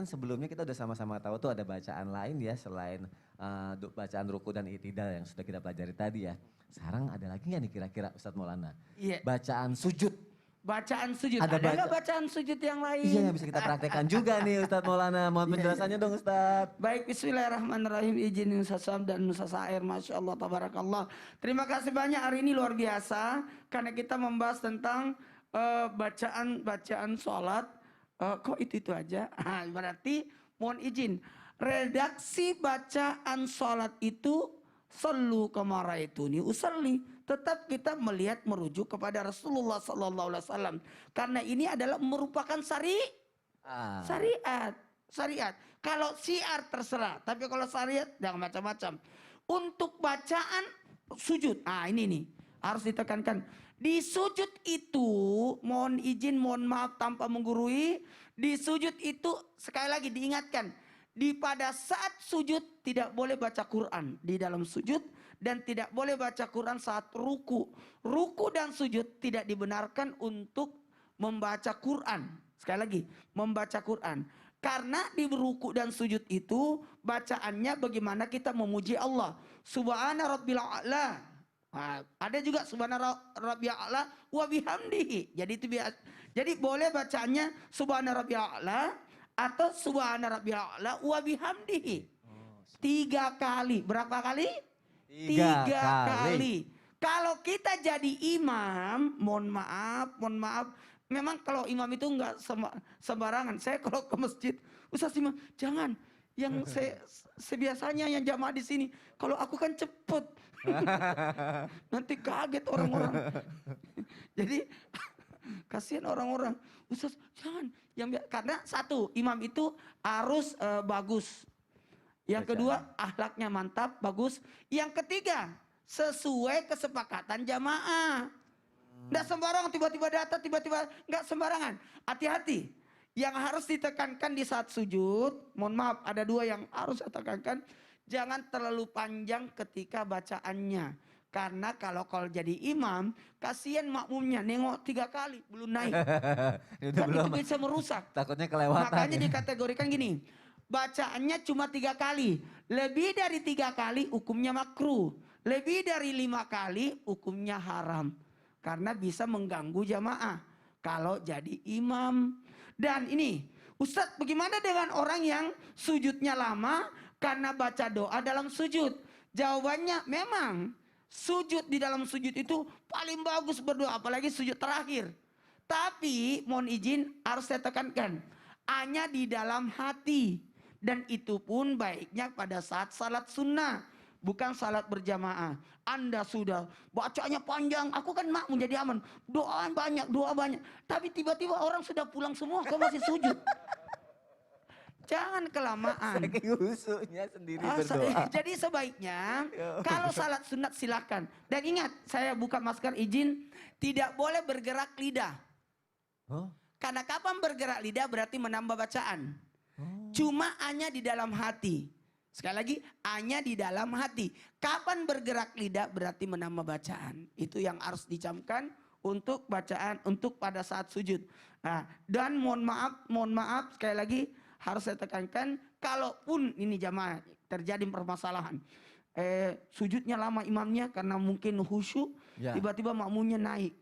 sebelumnya kita udah sama-sama tahu tuh ada bacaan lain ya selain bacaan ruku dan itidal yang sudah kita pelajari tadi ya. Sekarang ada lagi nggak nih kira-kira Ustadz Maulana? Iya. Bacaan sujud. Bacaan sujud. Ada nggak bacaan sujud yang lain? Iya yang bisa kita praktekkan juga nih Ustadz Maulana. Mohon penjelasannya dong Ustadz. Baik, bismillahirrahmanirrahim. Izin Ustaz Sam dan Ustaz Sair. Masya Allah, tabarakallah. Terima kasih banyak, hari ini luar biasa. Karena kita membahas tentang bacaan sholat. Kok itu aja? Berarti mohon izin. Redaksi bacaan sholat itu sallu kama ra'aituni usalli. Tetap kita melihat merujuk kepada Rasulullah sallallahu alaihi wasallam. Karena ini adalah merupakan syariat. Kalau syiar terserah, tapi kalau syariat jangan macam-macam. Untuk bacaan sujud. Ini nih harus ditekankan. Di sujud itu, mohon izin, mohon maaf tanpa menggurui, di sujud itu sekali lagi diingatkan, pada saat sujud tidak boleh baca Quran di dalam sujud dan tidak boleh baca Quran saat ruku. Ruku dan sujud tidak dibenarkan untuk membaca Quran. Sekali lagi, membaca Quran. Karena di ruku dan sujud itu bacaannya bagaimana kita memuji Allah. Subhana rabbil a'la. Ada juga subhana rabbil a'la wa bihamdihi. Jadi boleh bacaannya subhana rabbil a'la atau subhana rabbil a'la wa bihamdihi. 3 kali. Berapa kali? 3 kali. Kalau kita jadi imam, mohon maaf. Memang kalau imam itu enggak sembarangan. Saya kalau ke masjid, Ustaz imam, jangan. Yang sebiasanya yang jamaah di sini. Kalau aku kan cepet. Nanti kaget orang-orang. Jadi kasihan orang-orang. Ustaz jangan. Karena satu, imam itu harus bagus. Yang kedua, akhlaknya mantap, bagus. Yang ketiga, sesuai kesepakatan jamaah. Nggak sembarangan tiba-tiba datang, tiba-tiba nggak sembarangan. Hati-hati. Yang harus ditekankan di saat sujud, mohon maaf ada 2 yang harus ditekankan. Jangan terlalu panjang ketika bacaannya. Karena kalau jadi imam, kasihan makmumnya nengok 3 kali belum naik. Kan itu bisa merusak. Takutnya kelewatan. Makanya dikategorikan gini. Bacaannya cuma 3 kali. Lebih dari 3 kali hukumnya makruh. Lebih dari 5 kali hukumnya haram. Karena bisa mengganggu jamaah. Kalau jadi imam. Dan ini, Ustadz bagaimana dengan orang yang sujudnya lama karena baca doa dalam sujud? Jawabannya memang sujud di dalam sujud itu paling bagus berdoa. Apalagi sujud terakhir. Tapi mohon izin harus saya tekankan. Hanya di dalam hati. Dan itu pun baiknya pada saat salat sunnah. Bukan salat berjamaah. Anda sudah bacanya panjang. Aku kan makmum jadi aman. Doa banyak. Tapi tiba-tiba orang sudah pulang semua. Kau masih sujud. Jangan kelamaan. Saking husunya sendiri berdoa. Jadi sebaiknya kalau salat sunat silakan. Dan ingat, saya buka masker izin. Tidak boleh bergerak lidah. Karena kapan bergerak lidah berarti menambah bacaan. Cuma hanya di dalam hati. Sekali lagi, hanya di dalam hati. Kapan bergerak lidah berarti menambah bacaan. Itu yang harus dicamkan untuk bacaan, untuk pada saat sujud. Dan mohon maaf sekali lagi harus saya tekankan. Kalaupun ini jamaah terjadi permasalahan. Sujudnya lama imamnya karena mungkin khusyuk. Tiba-tiba makmumnya naik.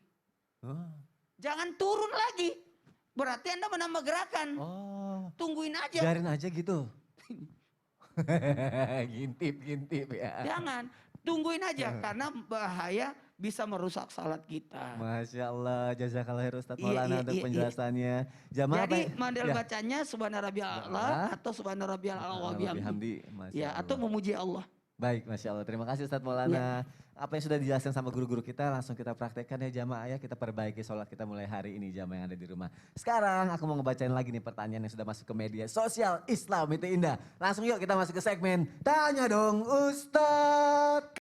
Jangan turun lagi. Berarti Anda menambah gerakan. Tungguin aja. Biarin aja gitu. Ngintip ya. Jangan. Tungguin aja. Karena bahaya bisa merusak salat kita. Masya Allah. Jazakallah khair Ustadz Maulana untuk penjelasannya. Jadi model bacanya subhana rabbiyal a'la atau subhana rabbiyal a'la wa bihamdi. Atau memuji Allah. Baik, Masya Allah. Terima kasih Ustadz Maulana. Apa yang sudah dijelaskan sama guru-guru kita langsung kita praktekkan ya jamaah ya. Kita perbaiki sholat kita mulai hari ini jamaah yang ada di rumah. Sekarang aku mau ngebacain lagi nih pertanyaan yang sudah masuk ke media sosial Islam itu Indah. Langsung yuk kita masuk ke segmen Tanya Dong Ustadz.